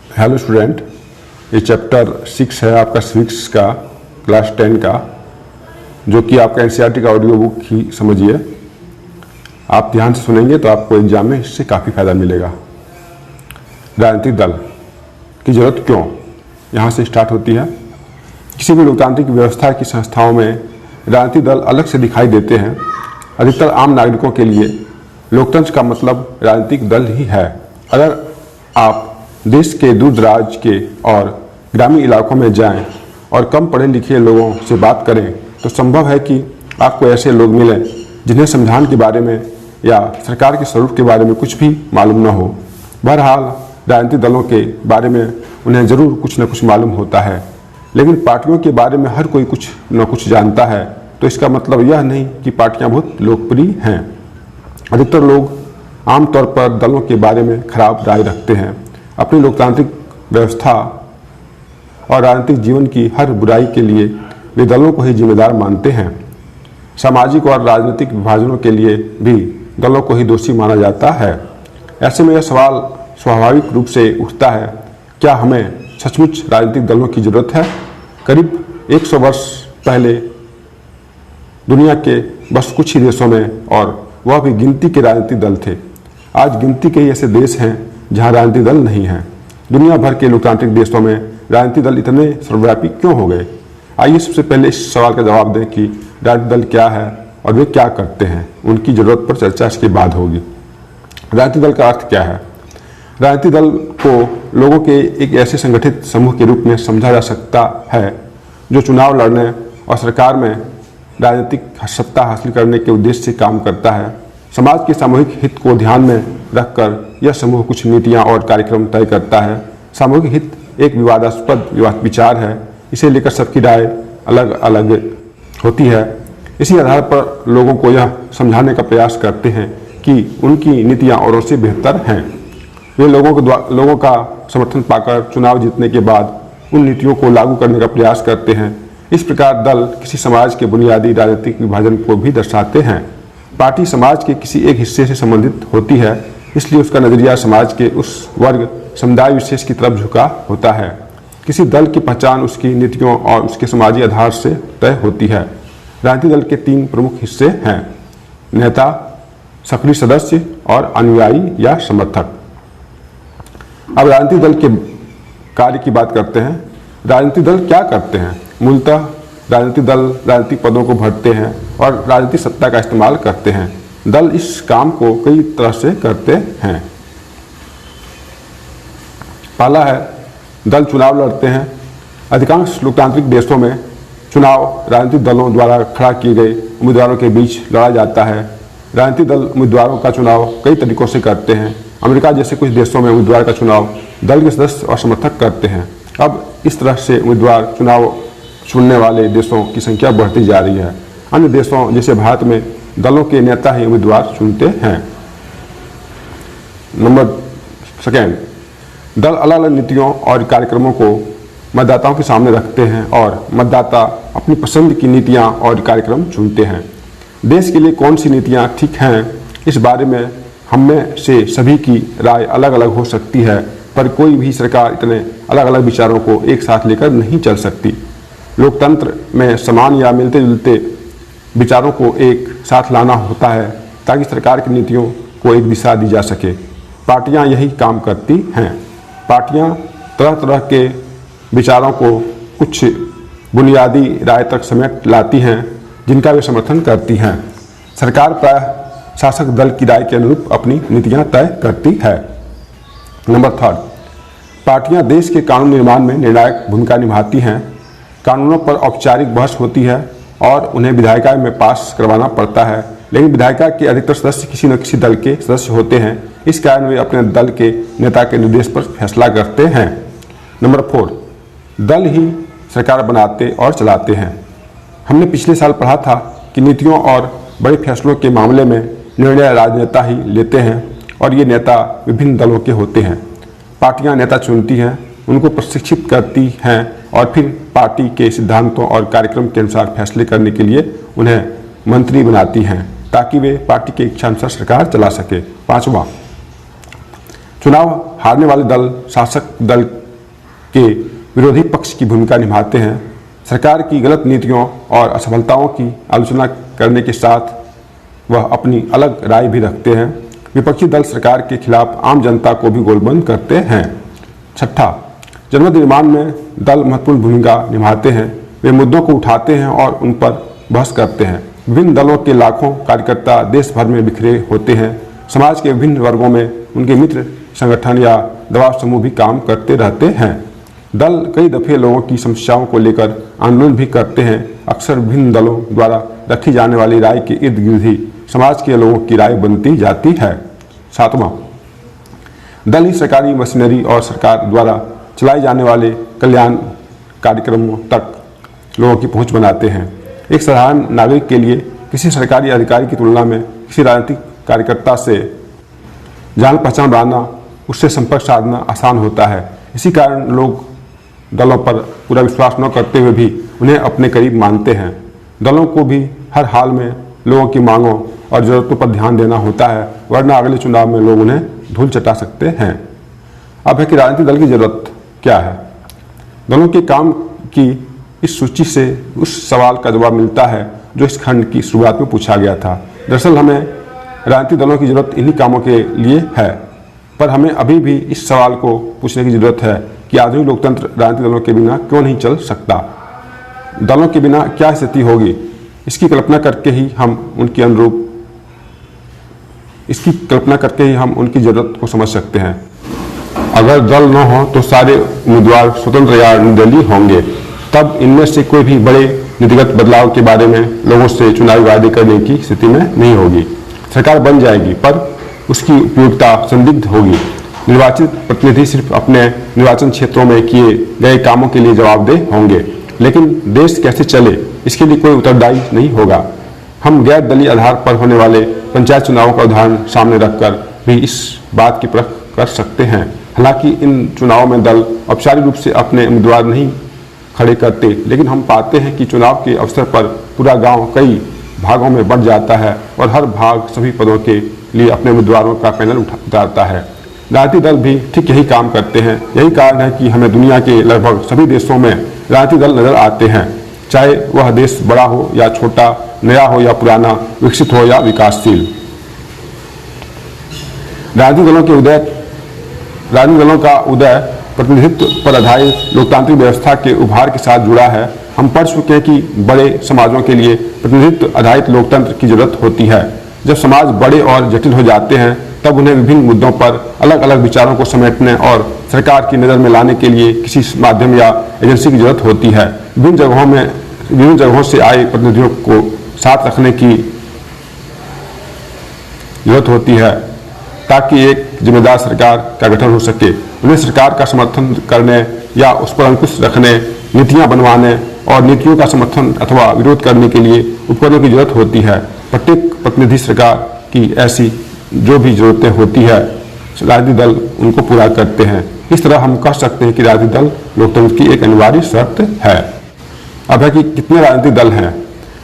Hello student, ये chapter 6 है आपका सिविक्स का क्लास 10 का, जो कि आपका एनसीईआरटी का ऑडियो बुक ही समझिए। आप ध्यान से सुनेंगे तो आपको एग्जाम में इससे काफ़ी फायदा मिलेगा। राजनीतिक दल की जरूरत क्यों, यहाँ से स्टार्ट होती है। किसी भी लोकतांत्रिक व्यवस्था की संस्थाओं में राजनीतिक दल अलग से दिखाई देते हैं। अधिकतर आम नागरिकों के लिए लोकतंत्र का मतलब राजनीतिक दल ही है। अगर आप देश के दूर दराज के और ग्रामीण इलाकों में जाएं और कम पढ़े लिखे लोगों से बात करें तो संभव है कि आपको ऐसे लोग मिलें जिन्हें संविधान के बारे में या सरकार के स्वरूप के बारे में कुछ भी मालूम न हो। बहरहाल राजनीतिक दलों के बारे में उन्हें ज़रूर कुछ न कुछ मालूम होता है, लेकिन पार्टियों के बारे में हर कोई कुछ न कुछ जानता है, तो इसका मतलब यह नहीं कि पार्टियां बहुत लोकप्रिय हैं। अधिकतर लोग आमतौर पर दलों के बारे में खराब राय रखते हैं। अपनी लोकतांत्रिक व्यवस्था और राजनीतिक जीवन की हर बुराई के लिए वे दलों को ही जिम्मेदार मानते हैं। सामाजिक और राजनीतिक विभाजनों के लिए भी दलों को ही दोषी माना जाता है। ऐसे में यह सवाल स्वाभाविक रूप से उठता है, क्या हमें सचमुच राजनीतिक दलों की जरूरत है? करीब 100 वर्ष पहले दुनिया के बस कुछ ही देशों में, और वह भी गिनती के राजनीतिक दल थे। आज गिनती के ही ऐसे देश हैं जहां राजनीतिक दल नहीं है। दुनिया भर के लोकतांत्रिक देशों में राजनीतिक दल इतने सर्वव्यापी क्यों हो गए? आइए सबसे पहले इस सवाल का जवाब दें कि राजनीतिक दल क्या है और वे क्या करते हैं। उनकी जरूरत पर चर्चा इसके बाद होगी। राजनीतिक दल का अर्थ क्या है? राजनीतिक दल को लोगों के एक ऐसे संगठित समूह के रूप में समझा जा सकता है जो चुनाव लड़ने और सरकार में राजनीतिक सत्ता हासिल करने के उद्देश्य से काम करता है। समाज के सामूहिक हित को ध्यान में रखकर यह समूह कुछ नीतियां और कार्यक्रम तय करता है। सामूहिक हित एक विवादास्पद विचार है, इसे लेकर सबकी राय अलग अलग होती है। इसी आधार पर लोगों को यह समझाने का प्रयास करते हैं कि उनकी नीतियां औरों से बेहतर हैं। वे लोगों का समर्थन पाकर चुनाव जीतने के बाद उन नीतियों को लागू करने का प्रयास करते हैं। इस प्रकार दल किसी समाज के बुनियादी राजनीतिक विभाजन को भी दर्शाते हैं। पार्टी समाज के किसी एक हिस्से से संबंधित होती है, इसलिए उसका नजरिया समाज के उस वर्ग समुदाय विशेष की तरफ झुका होता है। किसी दल की पहचान उसकी नीतियों और उसके समाजी आधार से तय होती है। राजनीतिक दल के 3 प्रमुख हिस्से हैं: नेता, सक्रिय सदस्य और अनुयायी या समर्थक। अब राजनीतिक दल के कार्य की बात करते हैं। राजनीतिक दल क्या करते हैं? मूलतः राजनीतिक दल राजनीतिक पदों को भरते हैं और राजनीतिक सत्ता का इस्तेमाल करते हैं। दल इस काम को कई तरह से करते हैं। पहला है, दल चुनाव लड़ते हैं। अधिकांश लोकतांत्रिक देशों में चुनाव राजनीतिक दलों द्वारा खड़ा किए गए उम्मीदवारों के बीच लड़ा जाता है। राजनीतिक दल उम्मीदवारों का चुनाव कई तरीकों से करते हैं। अमेरिका जैसे कुछ देशों में उम्मीदवार का चुनाव दल के सदस्य और समर्थक करते हैं। अब इस तरह से उम्मीदवार चुनाव चुनने वाले देशों की संख्या बढ़ती जा रही है। अन्य देशों जैसे भारत में दलों के नेता ही उम्मीदवार चुनते हैं। नंबर 2, दल अलग अलग नीतियों और कार्यक्रमों को मतदाताओं के सामने रखते हैं और मतदाता अपनी पसंद की नीतियां और कार्यक्रम चुनते हैं। देश के लिए कौन सी नीतियां ठीक हैं, इस बारे में हम में से सभी की राय अलग अलग हो सकती है, पर कोई भी सरकार इतने अलग अलग विचारों को एक साथ लेकर नहीं चल सकती। लोकतंत्र में समान या मिलते जुलते विचारों को एक साथ लाना होता है ताकि सरकार की नीतियों को एक दिशा दी जा सके। पार्टियां यही काम करती हैं। पार्टियां तरह तरह के विचारों को कुछ बुनियादी राय तक समेट लाती हैं जिनका वे समर्थन करती हैं। सरकार प्रायः शासक दल की राय के अनुरूप अपनी नीतियां तय करती है। नंबर 3, पार्टियां देश के कानून निर्माण में निर्णायक भूमिका निभाती हैं। कानूनों पर औपचारिक बहस होती है और उन्हें विधायिका में पास करवाना पड़ता है, लेकिन विधायिका के अधिकतर सदस्य किसी न किसी दल के सदस्य होते हैं। इस कारण वे अपने दल के नेता के निर्देश पर फैसला करते हैं। नंबर 4, दल ही सरकार बनाते और चलाते हैं। हमने पिछले साल पढ़ा था कि नीतियों और बड़े फैसलों के मामले में निर्णय राजनेता ही लेते हैं और ये नेता विभिन्न दलों के होते हैं। पार्टियां नेता चुनती हैं, उनको प्रशिक्षित करती हैं और फिर पार्टी के सिद्धांतों और कार्यक्रम के अनुसार फैसले करने के लिए उन्हें मंत्री बनाती हैं ताकि वे पार्टी के इच्छानुसार सरकार चला सके। 5वां, चुनाव हारने वाले दल शासक दल के विरोधी पक्ष की भूमिका निभाते हैं। सरकार की गलत नीतियों और असफलताओं की आलोचना करने के साथ वह अपनी अलग राय भी रखते हैं। विपक्षी दल सरकार के खिलाफ आम जनता को भी गोलबंद करते हैं। छठा, जनमत निर्माण में दल महत्वपूर्ण भूमिका निभाते हैं। वे मुद्दों को उठाते हैं और उन पर बहस करते हैं। विभिन्न दलों के लाखों कार्यकर्ता देश भर में बिखरे होते हैं। समाज के विभिन्न वर्गों में उनके मित्र संगठन या दबाव समूह भी काम करते रहते हैं। दल कई दफे लोगों की समस्याओं को लेकर आंदोलन भी करते हैं। अक्सर विभिन्न दलों द्वारा रखी जाने वाली राय के इर्द गिर्द ही समाज के लोगों की राय बनती जाती है। सातवां, दल ही सरकारी मशीनरी और सरकार द्वारा चलाए जाने वाले कल्याण कार्यक्रमों तक लोगों की पहुंच बनाते हैं। एक साधारण नागरिक के लिए किसी सरकारी अधिकारी की तुलना में किसी राजनीतिक कार्यकर्ता से जान पहचान बनाना, उससे संपर्क साधना आसान होता है। इसी कारण लोग दलों पर पूरा विश्वास न करते हुए भी उन्हें अपने करीब मानते हैं। दलों को भी हर हाल में लोगों की मांगों और ज़रूरतों पर ध्यान देना होता है, वरना अगले चुनाव में लोग उन्हें धूल चटा सकते हैं। अब है कि राजनीतिक दल की जरूरत क्या है। दलों के काम की इस सूची से उस सवाल का जवाब मिलता है जो इस खंड की शुरुआत में पूछा गया था। दरअसल हमें राजनीतिक दलों की जरूरत इन्हीं कामों के लिए है, पर हमें अभी भी इस सवाल को पूछने की जरूरत है कि आधुनिक लोकतंत्र राजनीतिक दलों के बिना क्यों नहीं चल सकता। दलों के बिना क्या स्थिति होगी, इसकी कल्पना करके ही हम उनकी जरूरत को समझ सकते हैं। अगर दल न हो तो सारे उम्मीदवार स्वतंत्र या निर्दलीय होंगे, तब इनमें से कोई भी बड़े नीतिगत बदलाव के बारे में लोगों से चुनावी वादे करने की स्थिति में नहीं होगी। सरकार बन जाएगी पर उसकी उपयोगिता संदिग्ध होगी। निर्वाचित प्रतिनिधि सिर्फ अपने निर्वाचन क्षेत्रों में किए गए कामों के लिए जवाबदेह होंगे, लेकिन देश कैसे चले इसके लिए कोई उत्तरदायी नहीं होगा। हम गैर दलीय आधार पर होने वाले पंचायत चुनावों का उदाहरण सामने रखकर भी इस बात की परख कर सकते हैं। हालांकि इन चुनावों में दल औपचारिक रूप से अपने उम्मीदवार नहीं खड़े करते, लेकिन हम पाते हैं कि चुनाव के अवसर पर पूरा गांव कई भागों में बढ़ जाता है और हर भाग सभी पदों के लिए अपने उम्मीदवारों का पैनल उतारता है। राजनीतिक दल भी ठीक यही काम करते हैं। यही कारण है कि हमें दुनिया के लगभग सभी देशों में राजनीतिक दल नजर आते हैं, चाहे वह देश बड़ा हो या छोटा, नया हो या पुराना, विकसित हो या विकासशील। राजनीतिक दलों का उदय प्रतिनिधित्व पर आधारित लोकतांत्रिक व्यवस्था के उभार के साथ जुड़ा है। हम पढ़ चुके हैं कि बड़े समाजों के लिए प्रतिनिधित्व आधारित लोकतंत्र की जरूरत होती है। जब समाज बड़े और जटिल हो जाते हैं तब उन्हें विभिन्न मुद्दों पर अलग अलग विचारों को समेटने और सरकार की नज़र में लाने के लिए किसी माध्यम या एजेंसी की जरूरत होती है। विभिन्न जगहों से आए प्रतिनिधियों को साथ रखने की जरूरत होती है ताकि एक जिम्मेदार सरकार का गठन हो सके। उन्हें सरकार का समर्थन करने या उस पर अंकुश रखने, नीतियां बनवाने और नीतियों का समर्थन अथवा विरोध करने के लिए उपकरणों की जरूरत होती है। प्रत्येक प्रतिनिधि सरकार की ऐसी जो भी जरूरतें होती है राजनीतिक दल उनको पूरा करते हैं। इस तरह हम कह सकते हैं कि राजनीतिक दल लोकतंत्र की एक अनिवार्य शर्त है। अब है कि कितने राजनीतिक दल हैं।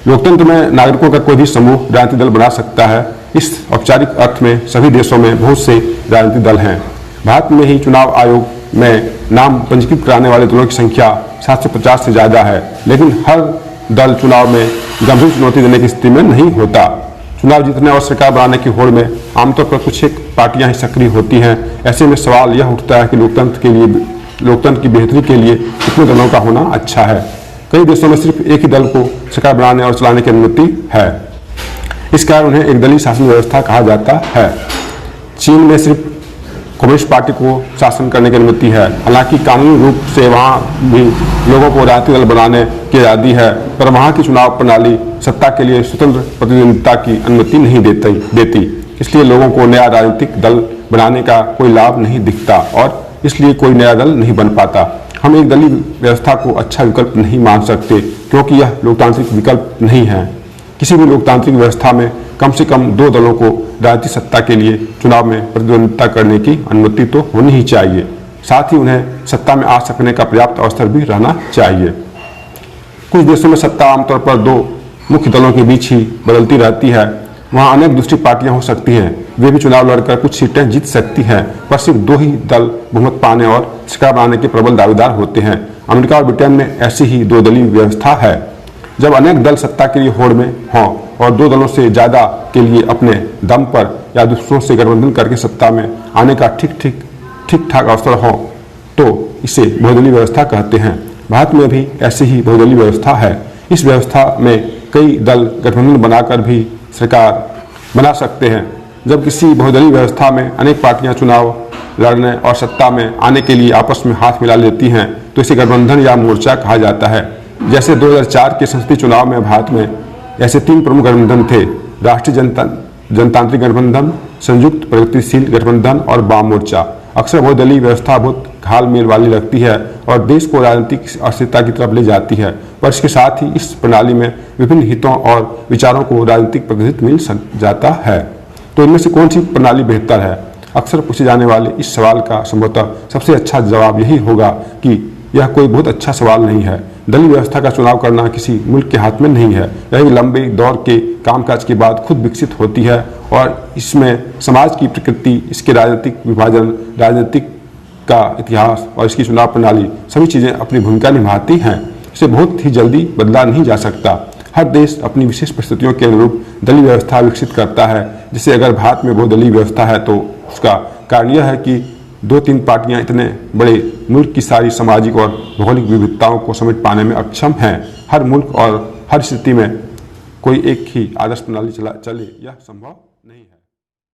लोकतंत्र में नागरिकों का कोई भी समूह राजनीतिक दल बना सकता है। इस औपचारिक अर्थ में सभी देशों में बहुत से राजनीतिक दल हैं। भारत में ही चुनाव आयोग में नाम पंजीकृत कराने वाले दलों की संख्या 750 से ज़्यादा है, लेकिन हर दल चुनाव में गंभीर चुनौती देने की स्थिति में नहीं होता। चुनाव जीतने और सरकार बनाने की होड़ में आमतौर पर कुछ एक पार्टियां ही सक्रिय होती हैं। ऐसे में सवाल यह उठता है कि लोकतंत्र की बेहतरी के लिए कितने दलों का होना अच्छा है। कई देशों में सिर्फ एक ही दल को सरकार बनाने और चलाने की अनुमति है। इस कारण उन्हें एक दलीय शासन व्यवस्था कहा जाता है। चीन में सिर्फ कम्युनिस्ट पार्टी को शासन करने की अनुमति है। हालांकि कानूनी रूप से वहाँ भी लोगों को राजनीतिक दल बनाने की आज़ादी है, पर वहाँ की चुनाव प्रणाली सत्ता के लिए स्वतंत्र प्रतिद्वंदिता की अनुमति नहीं देती। इसलिए लोगों को नया राजनीतिक दल बनाने का कोई लाभ नहीं दिखता और इसलिए कोई नया दल नहीं बन पाता। हम एक दलीय व्यवस्था को अच्छा विकल्प नहीं मान सकते क्योंकि यह लोकतांत्रिक विकल्प नहीं है। किसी भी लोकतांत्रिक व्यवस्था में कम से कम दो दलों को राजनीतिक सत्ता के लिए चुनाव में प्रतिद्वंदिता करने की अनुमति तो होनी ही चाहिए। साथ ही उन्हें सत्ता में आ सकने का पर्याप्त अवसर भी रहना चाहिए। कुछ देशों में सत्ता आमतौर पर दो मुख्य दलों के बीच ही बदलती रहती है। वहाँ अनेक दूसरी पार्टियां हो सकती हैं, वे भी चुनाव लड़कर कुछ सीटें जीत सकती हैं, पर सिर्फ 2 ही दल बहुमत पाने और सरकार बनाने के प्रबल दावेदार होते हैं। अमेरिका और ब्रिटेन में ऐसी ही 2 दलीय व्यवस्था है। जब अनेक दल सत्ता के लिए होड़ में हों और 2 दलों से ज़्यादा के लिए अपने दम पर या दूसरों से गठबंधन करके सत्ता में आने का ठीक ठाक अवसर हो, तो इसे बहुदलीय व्यवस्था कहते हैं। भारत में भी ऐसी ही बहुदलीय व्यवस्था है। इस व्यवस्था में कई दल गठबंधन बनाकर भी सरकार बना सकते हैं। जब किसी बहुदलीय व्यवस्था में अनेक पार्टियां चुनाव लड़ने और सत्ता में आने के लिए आपस में हाथ मिला लेती हैं, तो इसे गठबंधन या मोर्चा कहा जाता है। जैसे 2004 के संसदीय चुनाव में भारत में ऐसे 3 प्रमुख गठबंधन थे: राष्ट्रीय जनतांत्रिक गठबंधन, संयुक्त प्रगतिशील गठबंधन और वाम मोर्चा। अक्सर बहुदलीय व्यवस्था बहुत घालमेल वाली लगती है और देश को राजनीतिक अस्थिरता की तरफ ले जाती है, पर इसके साथ ही इस प्रणाली में विभिन्न हितों और विचारों को राजनीतिक प्रतिनिधित्व मिल जाता है। तो इनमें से कौन सी प्रणाली बेहतर है? अक्सर पूछे जाने वाले इस सवाल का संभवतः सबसे अच्छा जवाब यही होगा कि यह कोई बहुत अच्छा सवाल नहीं है। दलीय व्यवस्था का चुनाव करना किसी मुल्क के हाथ में नहीं है। यह लंबे दौर के कामकाज के बाद खुद विकसित होती है और इसमें समाज की प्रकृति, इसके राजनीतिक विभाजन, राजनीतिक का इतिहास और इसकी चुनाव प्रणाली सभी चीज़ें अपनी भूमिका निभाती हैं। इसे बहुत ही जल्दी बदला नहीं जा सकता। हर देश अपनी विशेष परिस्थितियों के अनुरूप दलीय व्यवस्था विकसित करता है। जैसे अगर भारत में बहुदलीय व्यवस्था है तो उसका कारण यह है कि 2-3 पार्टियां इतने बड़े मुल्क की सारी सामाजिक और भौगोलिक विविधताओं को समेट पाने में अक्षम हैं। हर मुल्क और हर स्थिति में कोई एक ही आदर्श प्रणाली चले यह संभव नहीं है।